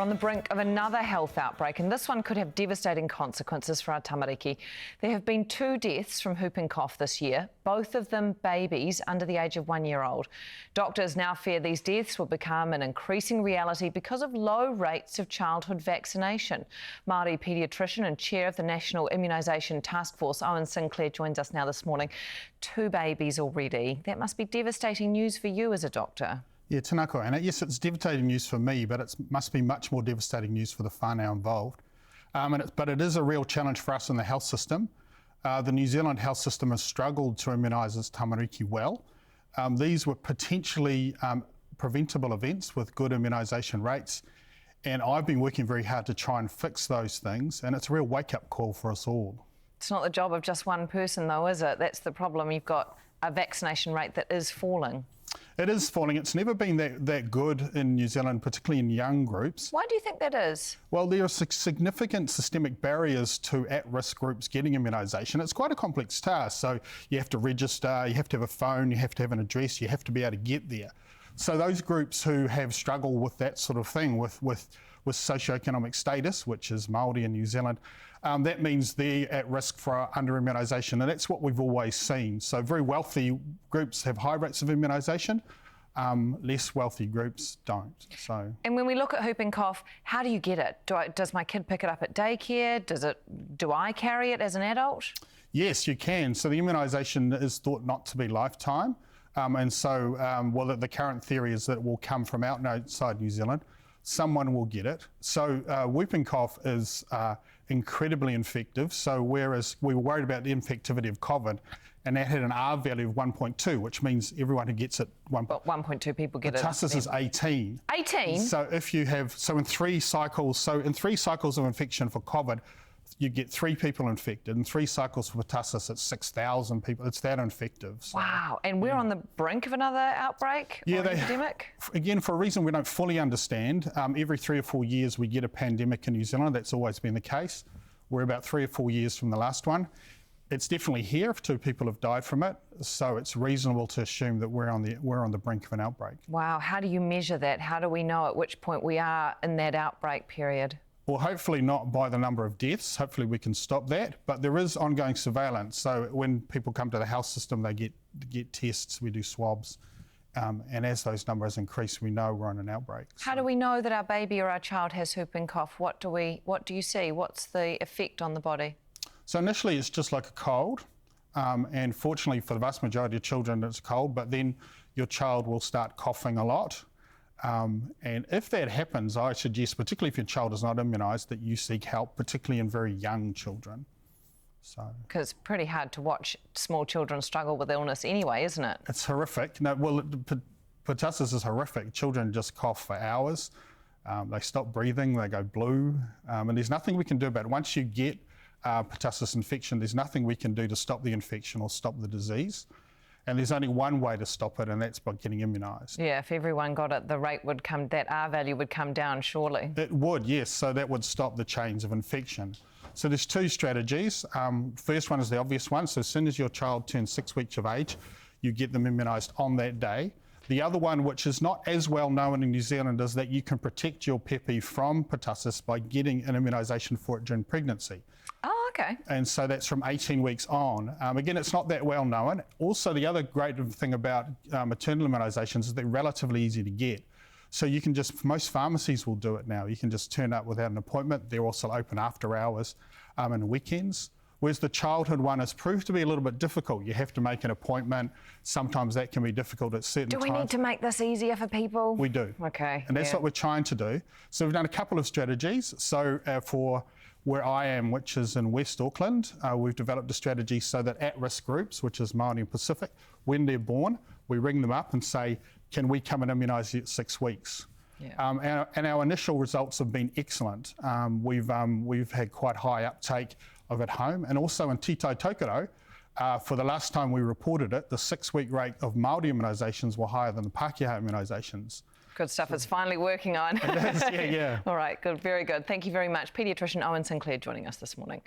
on the brink of another health outbreak, and this one could have devastating consequences for our tamariki. There have been 2 deaths from whooping cough this year, both of them babies under the age of 1 year old. Doctors now fear these deaths will become an increasing reality because of low rates of childhood vaccination. Māori paediatrician and chair of the National Immunisation Task Force, Owen Sinclair, joins us now this morning. 2 babies already. That must be devastating news for you as a doctor. Yeah, tēnā koe, Anna. Yes, it's devastating news for me, but it must be much more devastating news for the whānau involved. But it is a real challenge for us in the health system. The New Zealand health system has struggled to immunise its tamariki well. These were potentially preventable events with good immunisation rates, and I've been working very hard to try and fix those things, and it's a real wake-up call for us all. It's not the job of just one person though, is it? That's the problem. You've got a vaccination rate that is falling. It is falling. It's never been that good in New Zealand, particularly in young groups. Why do you think that is? Well, there are significant systemic barriers to at-risk groups getting immunisation. It's quite a complex task. So you have to register, you have to have a phone, you have to have an address, you have to be able to get there. So those groups who have struggled with that sort of thing, with socioeconomic status, which is Māori in New Zealand, that means they're at risk for under-immunisation, and that's what we've always seen. So very wealthy groups have high rates of immunisation, less wealthy groups don't. So. And when we look at whooping cough, how do you get it? Does my kid pick it up at daycare? Do I carry it as an adult? Yes, you can. So the immunisation is thought not to be lifetime. The current theory is that it will come from outside New Zealand. Someone will get it. So whooping cough is incredibly infective. So whereas we were worried about the infectivity of COVID, and that had an R value of 1.2, which means everyone who gets it, 1.2 people get it. Pertussis is 18. 18? So in 3 cycles of infection for COVID, you get 3 people infected, and 3 cycles for pertussis, it's 6,000 people. It's that infective. So. Wow, and we're on the brink of another outbreak or epidemic? Again, for a reason we don't fully understand, every 3 or 4 years we get a pandemic in New Zealand. That's always been the case. We're about 3 or 4 years from the last one. It's definitely here if 2 people have died from it, so it's reasonable to assume that we're on the brink of an outbreak. Wow, how do you measure that? How do we know at which point we are in that outbreak period? Well, hopefully not by the number of deaths. Hopefully we can stop that. But there is ongoing surveillance. So when people come to the health system, they get tests. We do swabs. And as those numbers increase, we know we're on an outbreak. How do we know that our baby or our child has whooping cough? What do you see? What's the effect on the body? So initially it's just like a cold. And fortunately for the vast majority of children, it's cold. But then your child will start coughing a lot. And if that happens, I suggest, particularly if your child is not immunised, that you seek help, particularly in very young children. Because it's pretty hard to watch small children struggle with illness anyway, isn't it? It's horrific. Pertussis is horrific. Children just cough for hours. They stop breathing, they go blue, and there's nothing we can do about it. Once you get pertussis infection, there's nothing we can do to stop the infection or stop the disease. And there's only one way to stop it, and that's by getting immunised. Yeah, if everyone got it, that R value would come down, surely. It would, yes. So that would stop the chains of infection. So there's 2 strategies. First one is the obvious one. So as soon as your child turns 6 weeks of age, you get them immunised on that day. The other one, which is not as well known in New Zealand, is that you can protect your pepe from pertussis by getting an immunisation for it during pregnancy. Oh, okay. And so that's from 18 weeks on. Again, it's not that well known. Also, the other great thing about maternal immunisations is they're relatively easy to get. So you can most pharmacies will do it now. You can just turn up without an appointment. They're also open after hours and weekends. Whereas the childhood one has proved to be a little bit difficult. You have to make an appointment. Sometimes that can be difficult at certain times. Do we need to make this easier for people? We do. Okay. And that's what we're trying to do. So we've done a couple of strategies. So for where I am, which is in West Auckland, we've developed a strategy so that at-risk groups, which is Māori and Pacific, when they're born, we ring them up and say, can we come and immunise you at 6 weeks? Yeah. And our initial results have been excellent. We've had quite high uptake of at home, and also in Tito Tokoro, for the last time we reported it, the 6-week rate of Māori immunisations were higher than the Pākehā immunisations. Good stuff. It's finally working on. It is, yeah. All right, good, very good. Thank you very much. Paediatrician Owen Sinclair joining us this morning.